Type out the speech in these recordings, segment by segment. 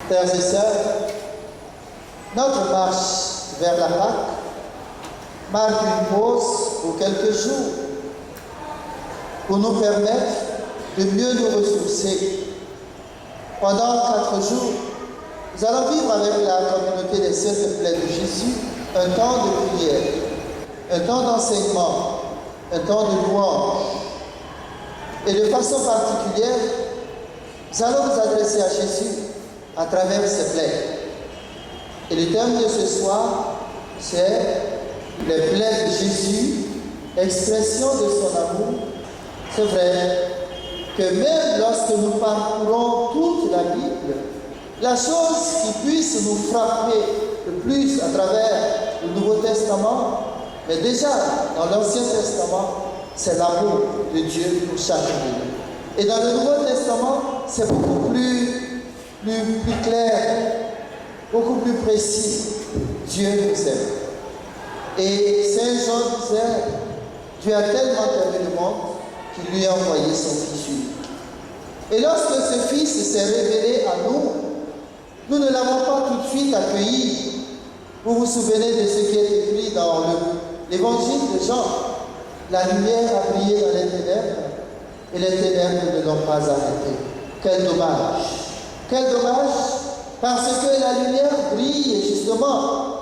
Frères et sœurs, notre marche vers la Pâque marque une pause pour quelques jours pour nous permettre de mieux nous ressourcer. Pendant 4 jours, nous allons vivre avec la communauté des sœurs de Plaine de Jésus un temps de prière, un temps d'enseignement, un temps de louange. Et de façon particulière, nous allons nous adresser à Jésus à travers ses plaies. Et le thème de ce soir, c'est les plaies de Jésus, expression de son amour. C'est vrai que même lorsque nous parcourons toute la Bible, la chose qui puisse nous frapper le plus à travers le Nouveau Testament, mais déjà dans l'Ancien Testament, c'est l'amour de Dieu pour chacun. Et dans le Nouveau Testament, c'est beaucoup plus clair, beaucoup plus précis. Dieu nous aime. Et Saint Jean disait, Dieu a tellement aimé le monde qu'il lui a envoyé son Fils unique. Et lorsque ce Fils s'est révélé à nous, nous ne l'avons pas tout de suite accueilli. Vous vous souvenez de ce qui est écrit dans l'évangile de Jean. La lumière a brillé dans les ténèbres et les ténèbres ne l'ont pas arrêté. Quel dommage! Quel dommage! Parce que la lumière brille justement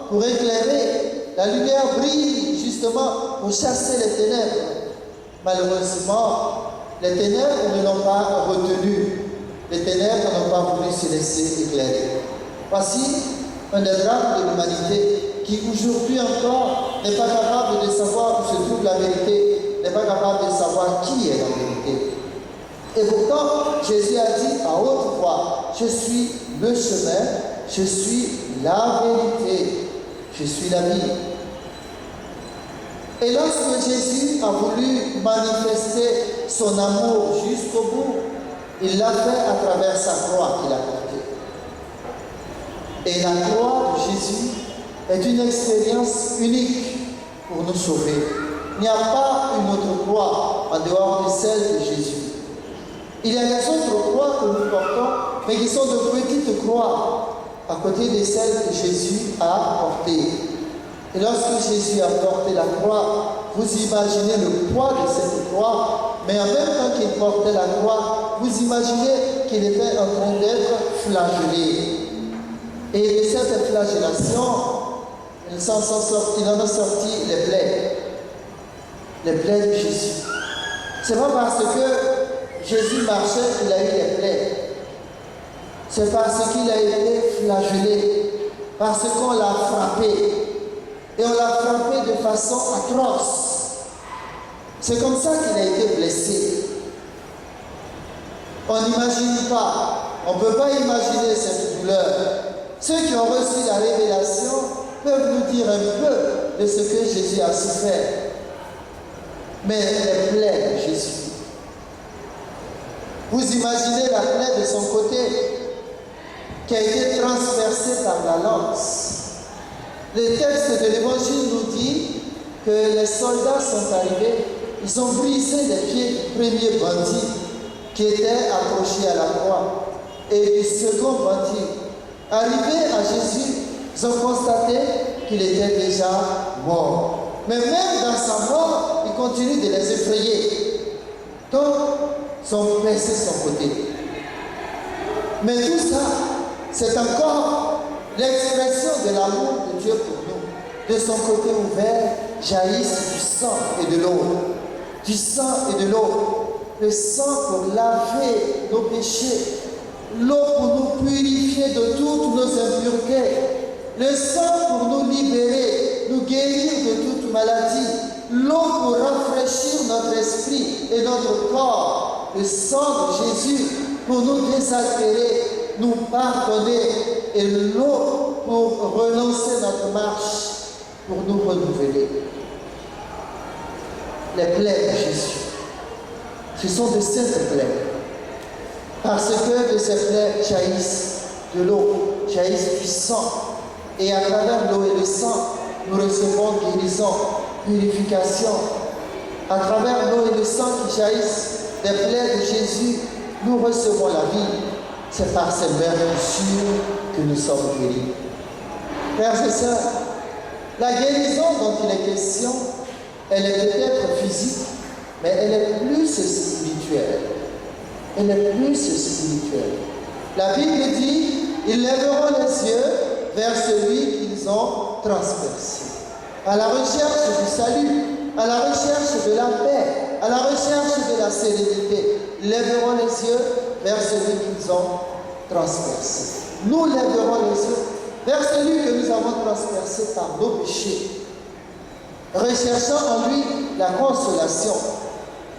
pour éclairer. La lumière brille justement pour chasser les ténèbres. Malheureusement, les ténèbres ne l'ont pas retenu. Les ténèbres n'ont pas voulu se laisser éclairer. Voici un des drames de l'humanité qui aujourd'hui encore n'est pas capable de savoir où se trouve la vérité, n'est pas capable de savoir qui est la vérité. Et pourtant, Jésus a dit à haute voix, je suis le chemin, je suis la vérité, je suis la vie. Et lorsque Jésus a voulu manifester son amour jusqu'au bout, il l'a fait à travers sa croix qu'il a portée. Et la croix de Jésus est une expérience unique pour nous sauver. Il n'y a pas une autre croix en dehors de celle de Jésus. Il y a des autres croix que nous portons, mais qui sont de petites croix à côté de celles que Jésus a portées. Et lorsque Jésus a porté la croix, vous imaginez le poids de cette croix, mais en même temps qu'il portait la croix, vous imaginez qu'il était en train d'être flagellé. Et de cette flagellation, il en a sorti les plaies de Jésus. Ce n'est pas parce que Jésus marchait qu'il a eu les plaies. C'est parce qu'il a été flagellé, parce qu'on l'a frappé. Et on l'a frappé de façon atroce. C'est comme ça qu'il a été blessé. On n'imagine pas, on ne peut pas imaginer cette douleur. Ceux qui ont reçu la révélation peuvent nous dire un peu de ce que Jésus a souffert. Mais les plaies de Jésus. Vous imaginez la plaie de son côté qui a été transpercée par la lance. Le texte de l'Évangile nous dit que les soldats sont arrivés, ils ont brisé les pieds du premier bandit qui était accroché à la croix et du second bandit. Arrivés à Jésus, ils ont constaté qu'il était déjà mort. Mais même dans sa mort, il continue de les effrayer. Donc, ils ont percé son côté. Mais tout ça, c'est encore l'expression de l'amour de Dieu pour nous. De son côté ouvert, jaillissent du sang et de l'eau. Du sang et de l'eau. Le sang pour laver nos péchés. L'eau pour nous purifier de toutes nos impuretés. Le sang pour nous libérer, nous guérir de toute maladie. L'eau pour rafraîchir notre esprit et notre corps. Le sang de Jésus pour nous désaltérer, nous pardonner. Et l'eau pour relancer notre marche, pour nous renouveler. Les plaies de Jésus, ce sont de saintes plaies. Parce que de ces plaies jaillissent de l'eau, jaillissent du sang. Et à travers l'eau et le sang, nous recevons guérison, purification. À travers l'eau et le sang qui jaillissent des plaies de Jésus, nous recevons la vie. c'est par ces meurtrissures que nous sommes guéris. Frères et sœurs, la guérison dont il est question, elle est peut-être physique, mais elle est plus spirituelle. Elle est plus spirituelle. La Bible dit, ils lèveront les yeux vers celui qu'ils ont transpercé. À la recherche du salut, à la recherche de la paix, à la recherche de la sérénité, ils lèveront les yeux vers celui qu'ils ont transpercé. Nous lèverons les yeux vers celui que nous avons transpercé par nos péchés, recherchant en lui la consolation,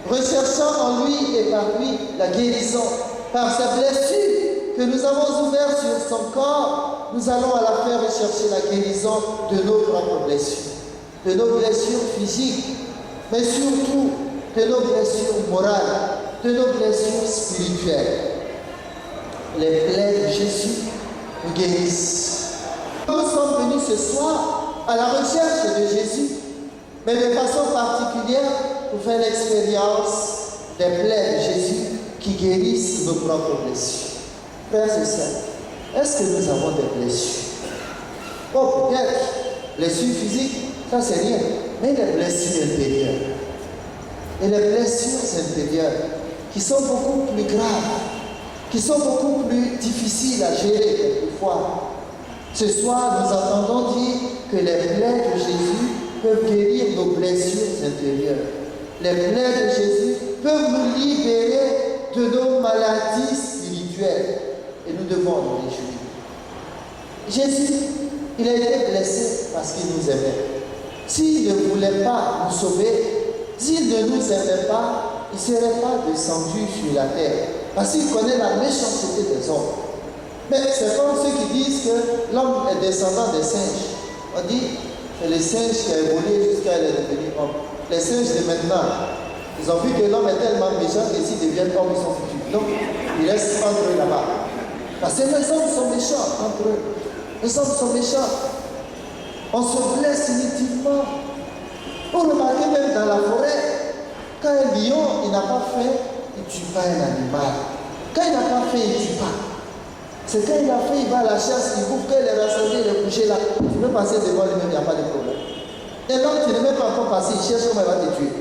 recherchant en lui et par lui la guérison, par sa blessure que nous avons ouverte sur son corps, nous allons à la faire rechercher la guérison de nos propres blessures, de nos blessures physiques, mais surtout de nos blessures morales, de nos blessures spirituelles. Les plaies de Jésus nous guérissent. Nous sommes venus ce soir à la recherche de Jésus, mais de façon particulière pour faire l'expérience des plaies de Jésus qui guérissent nos propres blessures. Frères et sœurs, est-ce que nous avons des blessures? Oh, peut-être, blessures physiques, ça c'est rien, mais les blessures intérieures. Et les blessures intérieures qui sont beaucoup plus graves, qui sont beaucoup plus difficiles à gérer quelquefois. Ce soir, nous entendons dire que les plaies de Jésus peuvent guérir nos blessures intérieures. Les plaies de Jésus peuvent nous libérer de nos maladies spirituelles. Et nous devons nous réjouir. Jésus, il a été blessé parce qu'il nous aimait. S'il ne voulait pas nous sauver, s'il ne nous aimait pas, il ne serait pas descendu sur la terre. Parce qu'il connaît la méchanceté des hommes. Mais c'est comme ceux qui disent que l'homme est descendant des singes. On dit, c'est les singes qui a évolué jusqu'à être devenu homme. Les singes de maintenant, ils ont vu que l'homme est tellement méchant que s'ils deviennent hommes, ils sont foutus. Donc, ils restent entre eux là-bas. Parce que les hommes sont méchants entre eux. Les hommes sont méchants. On se blesse inutilement. Vous remarquez même dans la forêt, quand un lion, il n'a pas faim, il ne tue pas un animal. Quand il n'a pas faim, il ne tue pas. C'est quand il a fait, il va à la chasse, il bouffe, quand il est rassemblé, il est couché là. Tu peux passer devant lui-même, il n'y a pas de problème. Et l'homme, tu ne même pas encore passer, il cherche comment il va te tuer.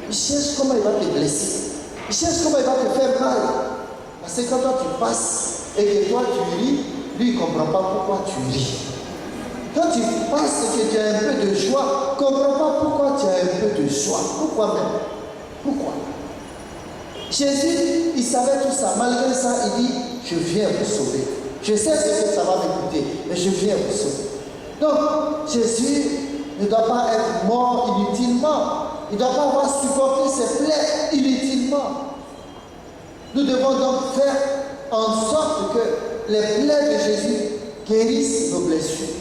Il cherche comment il va te blesser. Il cherche comment il va te faire mal. Parce que quand toi tu passes et que toi tu ris, lui il ne comprend pas pourquoi tu ris. Quand tu passes et que tu as un peu de joie, il ne comprend pas pourquoi tu as un peu de joie. Pourquoi même? Pourquoi? Jésus, il savait tout ça. Malgré ça, il dit, je viens vous sauver. Je sais ce que ça va me coûter, mais je viens vous sauver. Donc, Jésus ne doit pas être mort inutilement. Il ne doit pas avoir supporté ses plaies inutilement. Nous devons donc faire en sorte que les plaies de Jésus guérissent nos blessures,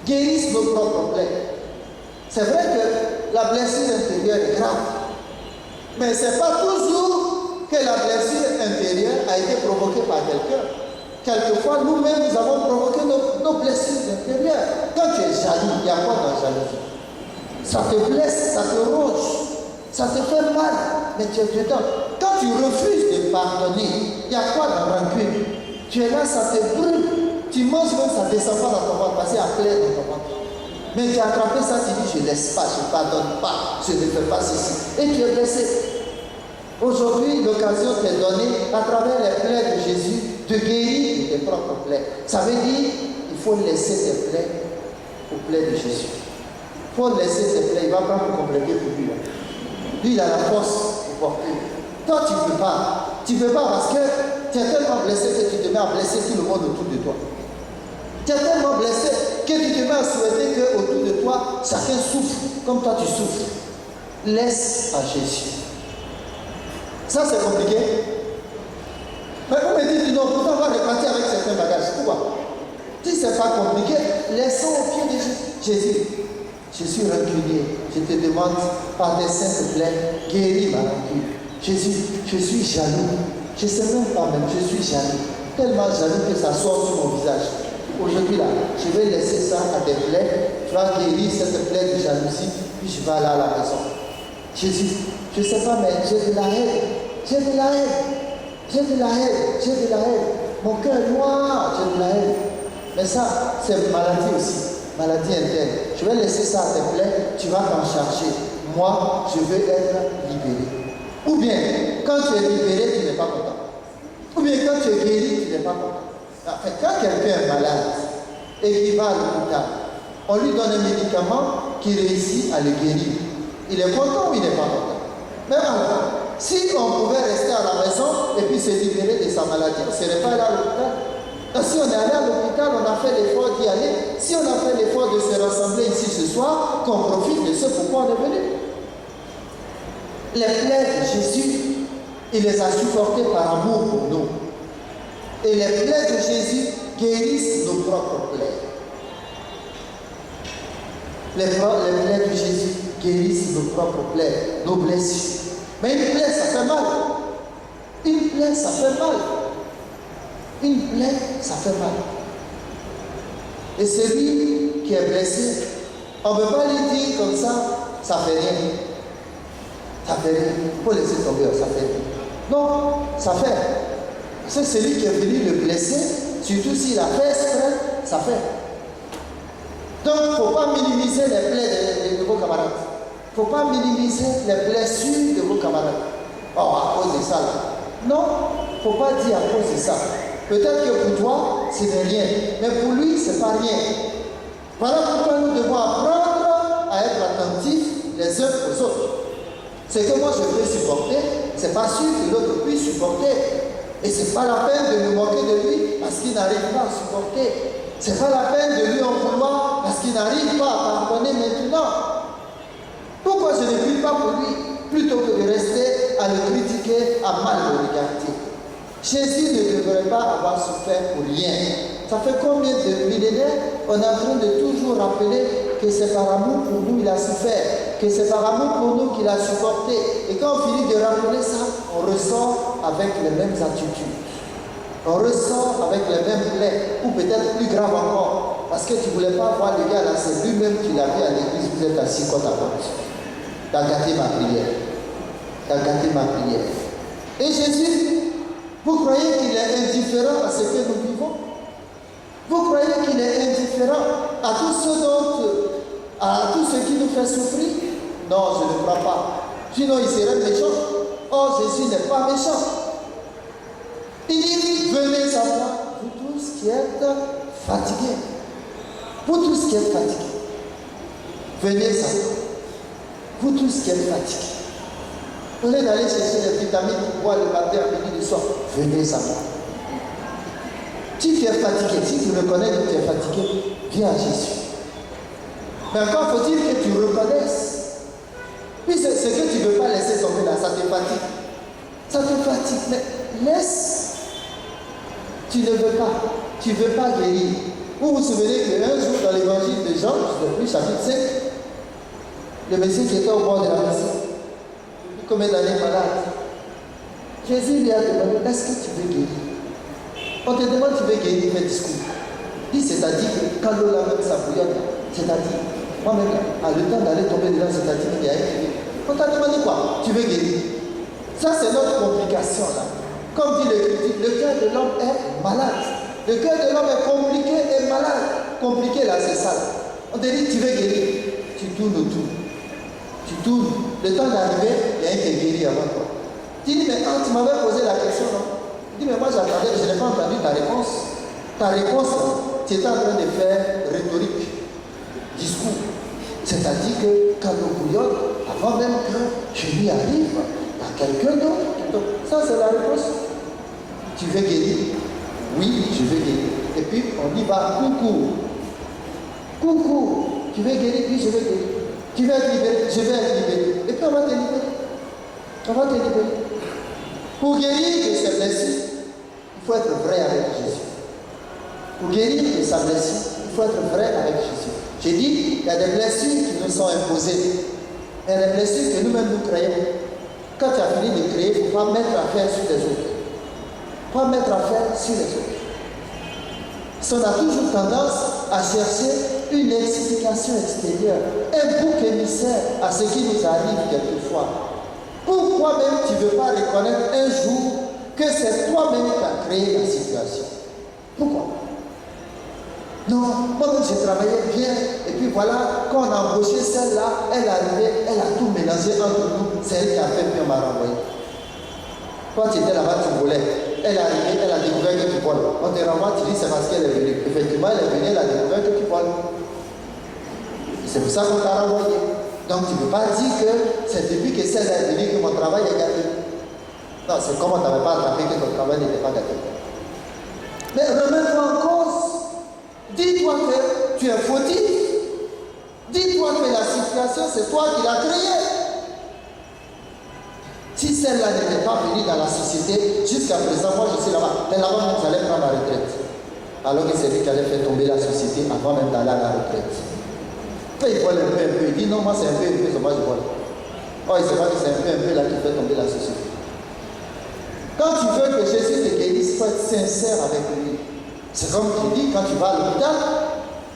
guérissent nos propres plaies. C'est vrai que la blessure intérieure est grave, mais ce n'est pas toujours que la blessure intérieure a été provoquée par quelqu'un. Quelquefois, nous-mêmes, nous avons provoqué nos blessures intérieures. Quand tu es jaloux, il y a quoi dans la jalousie? Ça te blesse, ça te ronge, ça te fait mal, mais tu es dedans. Quand tu refuses de pardonner, il y a quoi dans la rancune? Tu es là, ça te brûle. Tu manges même, ça ne descend pas dans ton ventre, parce qu'il y a plaie dans ton ventre. Mais tu as attrapé ça, tu dis, je ne laisse pas, je ne pardonne pas, je ne fais pas ceci. Et tu es blessé. Aujourd'hui, l'occasion t'est donnée, à travers les plaies de Jésus, de guérir tes propres plaies. Ça veut dire, il faut laisser tes plaies aux plaies de Jésus. Il faut laisser tes plaies, il ne va pas vous compléter pour lui. Lui, il a la force de porter. Toi, tu ne peux pas. Tu ne peux pas parce que tu es tellement blessé que tu te mets à blesser tout le monde autour de toi. Tu es tellement blessé que tu te mets à souhaiter qu'autour de toi, chacun souffre comme toi tu souffres. Laisse à Jésus. Ça, c'est compliqué. Mais vous me dites, non, pourtant on va repartir avec certains bagages. Pourquoi? Si ce n'est pas compliqué, laissons au pied de Jésus. Je suis rancunier. Je te demande, par des saintes plaies, guéris ma rancune. Jésus, je suis jaloux. Je ne sais même pas même, je suis jaloux. Tellement jaloux que ça sort sur mon visage. Aujourd'hui, là, je vais laisser ça à tes plaies. Tu vas guérir cette plaie de jalousie, puis je vais aller à la maison. Jésus, je ne sais pas, mais j'ai de la haine. J'ai de la haine. J'ai de la haine. J'ai de la haine. mon cœur est noir, j'ai de la haine. Mais ça, c'est maladie aussi, maladie interne. Je vais laisser ça à tes plaies, tu vas t'en charger. Moi, je veux être libéré. Ou bien, quand tu es libéré, tu n'es pas content. Ou bien, quand tu es guéri, tu n'es pas content. Enfin, quand quelqu'un est malade et qu'il va à l'hôpital, on lui donne un médicament qui réussit à le guérir. Il est content ou il n'est pas content? Mais alors, si on pouvait rester à la maison et puis se libérer de sa maladie, on ne serait pas allé à l'hôpital. Si on est allé à l'hôpital, on a fait l'effort d'y aller. Si on a fait l'effort de se rassembler ici ce soir, qu'on profite de ce pourquoi on est venu. Les plaies de Jésus, il les a supportées par amour pour nous. Et les plaies de Jésus guérissent nos propres plaies. Les plaies de Jésus guérissent nos propres plaies, nos blessures. Mais une plaie, ça fait mal. Une plaie, ça fait mal. Une plaie, ça fait mal. Et celui qui est blessé, on ne peut pas lui dire comme ça fait rien. Ça fait rien. Il faut laisser tomber, ça fait rien. Non, ça fait. C'est celui qui est venu le blesser, surtout s'il a fait exprès, ça fait. Donc, il ne faut pas minimiser les plaies de vos camarades. Il ne faut pas minimiser les blessures de vos camarades. Oh, à cause de ça, là. Non, il ne faut pas dire à cause de ça. Peut-être que pour toi, ce n'est rien. Mais pour lui, ce n'est pas rien. Voilà pourquoi nous devons apprendre à être attentifs les uns aux autres. Ce que moi je peux supporter, ce n'est pas sûr que l'autre puisse supporter. Et ce n'est pas la peine de me moquer de lui parce qu'il n'arrive pas à supporter. Ce n'est pas la peine de lui en vouloir parce qu'il n'arrive pas à pardonner maintenant. Pourquoi je ne prie pas pour lui plutôt que de rester à le critiquer, à mal le regarder? Jésus ne devrait pas avoir souffert pour rien. Ça fait combien de millénaires on est en train de toujours rappeler que c'est par amour pour nous qu'il a souffert, que c'est par amour pour nous qu'il a supporté. Et quand on finit de rappeler ça, on ressort avec les mêmes attitudes. On ressort avec les mêmes plaies, ou peut-être plus grave encore. Parce que tu ne voulais pas voir le gars là, c'est lui-même qui l'a vu à l'église, vous êtes assis côte à côte. Tu as gâté ma prière. Tu as gâté ma prière. Et Jésus, vous croyez qu'il est indifférent à ce que nous vivons? Vous croyez qu'il est indifférent à tout ce qui nous fait souffrir? Non, je ne crois pas. Sinon, il serait méchant. Or, Jésus n'est pas méchant. Il dit, venez à moi, vous tous qui êtes fatigués. Vous tous qui êtes fatigués. Venez à moi. Vous tous qui êtes fatigués. Au lieu d'aller chercher des vitamines pour boire le matin, à midi, le soir, venez à moi. Si tu es fatigué, si tu reconnais que tu es fatigué, viens à Jésus. Mais encore faut-il que tu reconnaisses. Puis ce que tu ne veux pas laisser tomber là, ça te fatigue. Ça te fatigue. Mais laisse. Tu ne veux pas. Tu ne veux pas guérir. Vous vous souvenez qu'un jour dans l'évangile de Jean, depuis chapitre 5, le monsieur qui était au bord de la maison, depuis combien d'années malade, Jésus lui a demandé, est-ce que tu veux guérir? On te demande tu veux guérir, fais discours. Dis, c'est-à-dire que quand l'eau là même ça bouillonne, c'est-à-dire, moi-même, à le temps d'aller tomber dedans, c'est-à-dire qu'il y a un guérir. On t'a demandé quoi? Tu veux guérir. Ça, c'est notre complication là. Comme dit l'Écriture, le cœur de l'homme est malade. Le cœur de l'homme est compliqué et malade. Compliqué là, c'est ça. On te dit, tu veux guérir. Tu tournes autour. Tu tournes. Le temps d'arriver, il y a un qui est guéri avant toi. Tu dis, mais quand tu m'avais posé la question, non? Il dit, mais moi j'attendais, je n'ai pas entendu ta réponse. Ta réponse, tu étais en train de faire rhétorique, discours. C'est-à-dire que quand l'eau bouillonne, avant même que je lui arrive, il y a quelqu'un d'autre. Ça, c'est la réponse. Tu veux guérir? Oui, je veux guérir. Et puis, on y va, coucou. Coucou. Tu veux guérir? Oui, je veux guérir. Tu veux être libéré? Je veux être libéré. Et puis, on va te libérer. On va te libérer. Pour guérir de ses blessures, il faut être vrai avec Jésus. Pour guérir de sa blessure, il faut être vrai avec Jésus. J'ai dit, il y a des blessures qui nous sont imposées. Il y a des blessures que nous-mêmes nous créons. Quand tu as fini de créer, il ne faut pas mettre à faire sur les autres. Il ne faut pas mettre à faire sur les autres. Si on a toujours tendance à chercher une explication extérieure, un bouc émissaire à ce qui nous arrive quelquefois. Pourquoi même tu ne veux pas reconnaître un jour que c'est toi-même qui as créé la situation? Non, moi-même je travaillais bien. Et puis voilà, quand on a embauché celle-là, elle est arrivée, elle a tout mélangé entre nous. C'est elle qui a fait, puis on m'a renvoyé. Quand tu étais là-bas, tu volais. Elle est arrivée, elle a découvert que tu voles. On te renvoie, tu dis c'est parce qu'elle est venue. Effectivement, elle est venue, elle a découvert que tu voles. C'est pour ça qu'on t'a renvoyé. Donc tu ne peux pas dire que c'est depuis que celle est venue que mon travail est gâté. Non, c'est comme on ne t'avait pas attrapé que ton travail n'était pas gâté. Mais remets-toi en cause. Dis-toi que tu es fautif. Dis-toi que la situation, c'est toi qui l'as créée. Si celle-là n'était pas venue dans la société, jusqu'à présent, moi je suis là-bas. Mais là-bas, vous allez prendre la retraite. Alors que c'est lui qui allait faire tomber la société avant même d'aller à la retraite. Quand il vole un peu, il dit non, moi c'est un peu, c'est moi je vole. Oh, il sait pas que c'est un peu là qui fait tomber la société. Quand tu veux que Jésus te guérisse, il faut être sincère avec lui. C'est comme tu dis, quand tu vas à l'hôpital,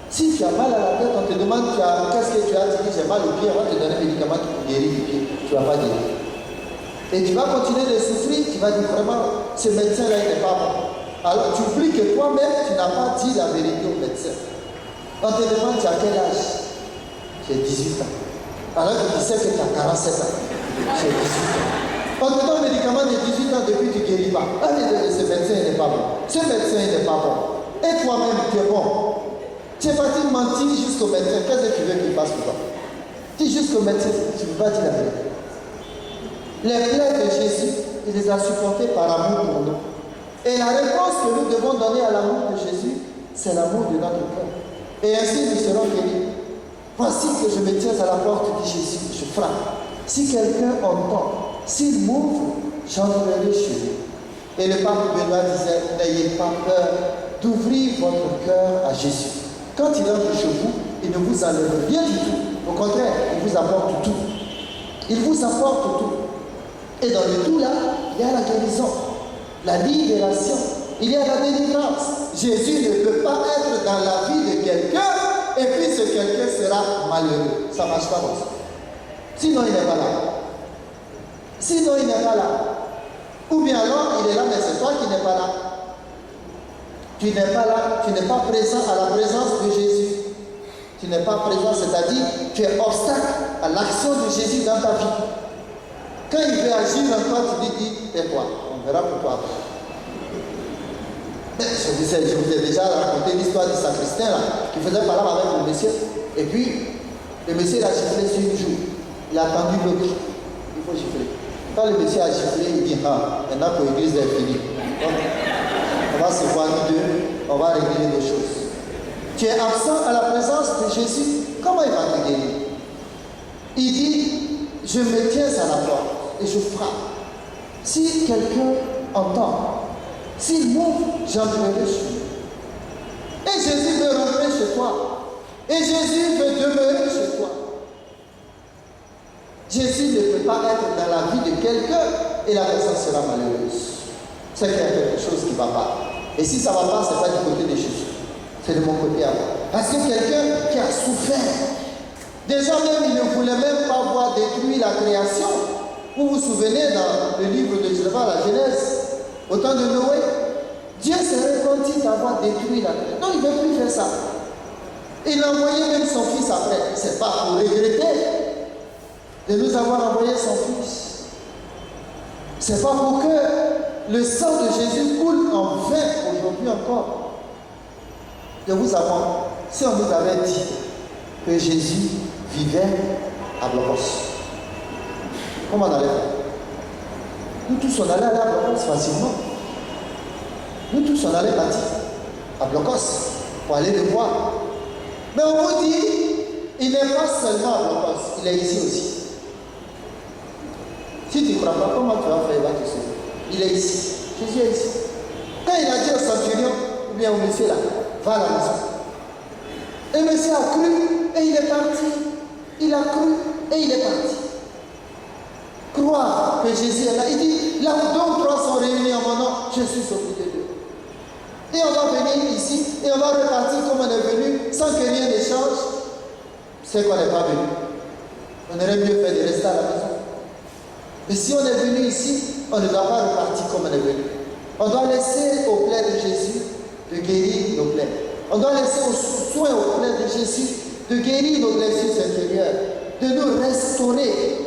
si tu as mal à la tête, on te demande qu'est-ce que tu as, tu dis j'ai mal au pied, on va te donner un médicament pour guérir le pied. Tu ne vas pas guérir. Et tu vas continuer de souffrir, tu vas dire vraiment, ce médecin-là, il n'est pas bon. Alors tu oublies que toi-même, tu n'as pas dit la vérité au médecin. On te demande, tu as quel âge? J'ai 18 ans. Alors que tu sais que tu as 47 ans. J'ai 18 ans. On te donne un médicament de 18 ans depuis que tu ne guéris pas. Ah, mais ce médecin n'est pas bon. Ce médecin n'est pas bon. Et toi-même, tu es bon. Tu es parti mentir jusqu'au médecin. Qu'est-ce que tu veux qu'il fasse pour toi? Dis jusqu'au médecin, tu ne peux pas dire la vérité. Les plaies de Jésus, il les a supportées par amour pour nous. Et la réponse que nous devons donner à l'amour de Jésus, c'est l'amour de notre cœur. Et ainsi nous serons guéris. Voici que je me tiens à la porte de Jésus, je frappe. Si quelqu'un entend, s'il m'ouvre, j'entrerai chez lui. Et le pape Benoît disait, n'ayez pas peur d'ouvrir votre cœur à Jésus. Quand il entre chez vous, il ne vous enlève rien du tout. Au contraire, il vous apporte tout. Il vous apporte tout. Et dans le tout là, il y a la guérison, la libération, il y a la délivrance. Jésus ne peut pas être dans la vie de quelqu'un et puis ce quelqu'un sera malheureux. Ça ne marche pas comme ça. Sinon, il n'est pas là. Sinon, il n'est pas là. Ou bien alors, il est là, mais c'est toi qui n'es pas là. Tu n'es pas là, tu n'es pas présent à la présence de Jésus. Tu n'es pas présent, c'est-à-dire tu es obstacle à l'action de Jésus dans ta vie. Quand il veut agir dans toi, tu lui dis, tais-toi, on verra pour toi. Je vous ai déjà raconté l'histoire du sacristain là, qui faisait parler avec le monsieur. Et puis, le monsieur l'a giflé sur une joue. Il a attendu l'autre. Il faut gifler. Quand le monsieur a giflé, il dit, ah, maintenant que l'église est finie. Donc, on va se voir nous deux, on va régler nos choses. Tu es absent à la présence de Jésus, comment il va te guérir? Il dit, je me tiens à la porte et je frappe. Si quelqu'un entend, s'il m'ouvre, j'entrerai chez lui. Et Jésus veut rentrer chez toi. Et Jésus veut demeurer chez toi. Jésus ne peut pas être dans la vie de quelqu'un et la personne sera malheureuse. C'est qu'il y a quelque chose qui ne va pas. Et si ça ne va pas, ce n'est pas du côté de Jésus. C'est de mon côté à moi. Parce que quelqu'un qui a souffert, déjà même il ne voulait même pas voir détruire la création. Vous vous souvenez dans le livre de la Genèse, au temps de Noé, Dieu s'est repenti d'avoir détruit la création. Non, il ne veut plus faire ça. Il a envoyé même son fils après. Ce n'est pas pour regretter de nous avoir envoyé son fils. Ce n'est pas pour que le sang de Jésus coule en vain aujourd'hui encore. De vous avoir, si on nous avait dit que Jésus vivait à Blocos, comment on allait faire? Nous tous on allait aller à Blocos facilement. Nous tous on allait partir à Blocos pour aller le voir. Mais on vous dit, il n'est pas seulement à Blocos, il est ici aussi. Si tu ne crois pas, comment tu vas faire? Il va te sauver. Il est ici. Jésus est ici. Quand il a dit au centurion, ou bien au monsieur là, va à la maison. Et le monsieur a cru et il est parti. Il a cru et il est parti. Croire que Jésus est là. Il dit, là où deux ou trois sont réunis en mon nom, je suis au milieu d'eux. Et on va venir ici et on va repartir comme on est venu sans que rien ne change. C'est qu'on n'est pas venu. On aurait mieux fait de rester à la maison. Mais si on est venu ici, on ne doit pas repartir comme on est venu. On doit laisser aux plaies de Jésus de guérir nos plaies. On doit laisser au soin au plein de Jésus de guérir nos blessures intérieures, de nous restaurer,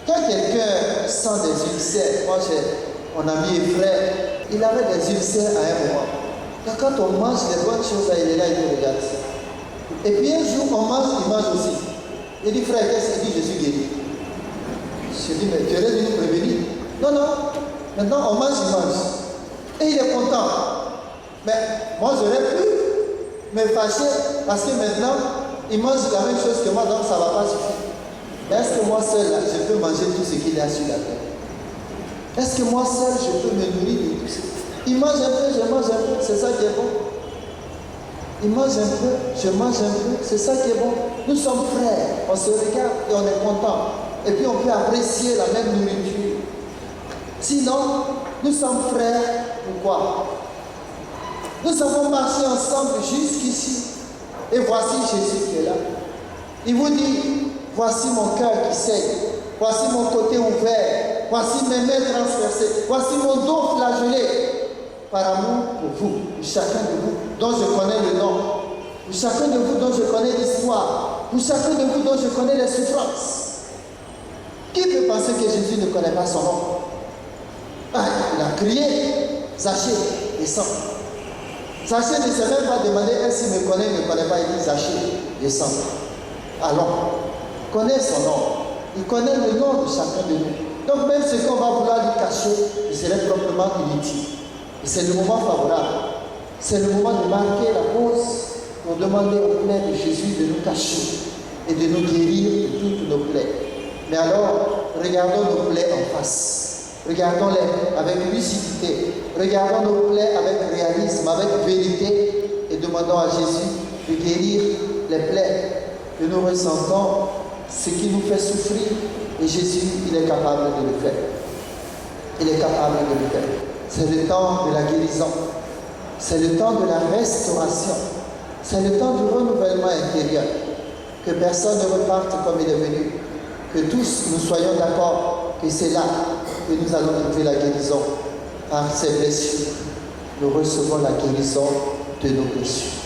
Quand quelqu'un sent des ulcères, moi j'ai mon ami et frère, il avait des ulcères à un moment. Quand on mange les bonnes choses, là, il est là, il nous regarde. Et puis un jour, on mange, il mange aussi. Il dit, frère, qu'est-ce qu'il dit? Je suis guéri. Je dis, mais tu aurais dû nous prévenir. Non, non. Maintenant, on mange, il mange. Et il est content. Mais moi, j'aurais pu me fâcher parce que maintenant, il mange la même chose que moi, donc ça ne va pas suffire. Mais est-ce que moi seul, là, je peux manger tout ce qu'il y a sur la terre? Est-ce que moi seul, je peux me nourrir de tout ça? Il mange un peu, je mange un peu, c'est ça qui est bon. Il mange un peu, je mange un peu, c'est ça qui est bon. Nous sommes frères, on se regarde et on est content. Et puis on peut apprécier la même nourriture. Sinon, nous sommes frères, pourquoi? Nous avons marché ensemble jusqu'ici. Et voici Jésus qui est là. Il vous dit, voici mon cœur qui saigne. Voici mon côté ouvert. Voici mes mains transpercées. Voici mon dos flagellé. Par amour pour vous, pour chacun de vous, dont je connais le nom. Pour chacun de vous, dont je connais l'histoire. Pour chacun de vous, dont je connais les souffrances. Qui peut penser que Jésus ne connaît pas son nom? Ah, il a crié, Zachée, descends. Zachée ne s'est même pas demandé est-ce qu'il me connaît, il ne me connaît pas. Il dit Zachée, descends. Allons. Il connaît son nom. Il connaît le nom de chacun de nous. Donc même ce qu'on va vouloir lui cacher, il serait proprement inutile. Et c'est le moment favorable. C'est le moment de marquer la pause pour demander au plaies de Jésus de nous cacher et de nous guérir de toutes nos plaies. Mais alors, regardons nos plaies en face. Regardons-les avec lucidité. Regardons nos plaies avec réalisme, avec vérité et demandons à Jésus de guérir les plaies que nous ressentons, ce qui nous fait souffrir. Et Jésus, il est capable de le faire. Il est capable de le faire. C'est le temps de la guérison. C'est le temps de la restauration. C'est le temps du renouvellement intérieur. Que personne ne reparte comme il est venu. Que tous nous soyons d'accord que c'est là que nous allons trouver la guérison. Par ces blessures, nous recevons la guérison de nos blessures.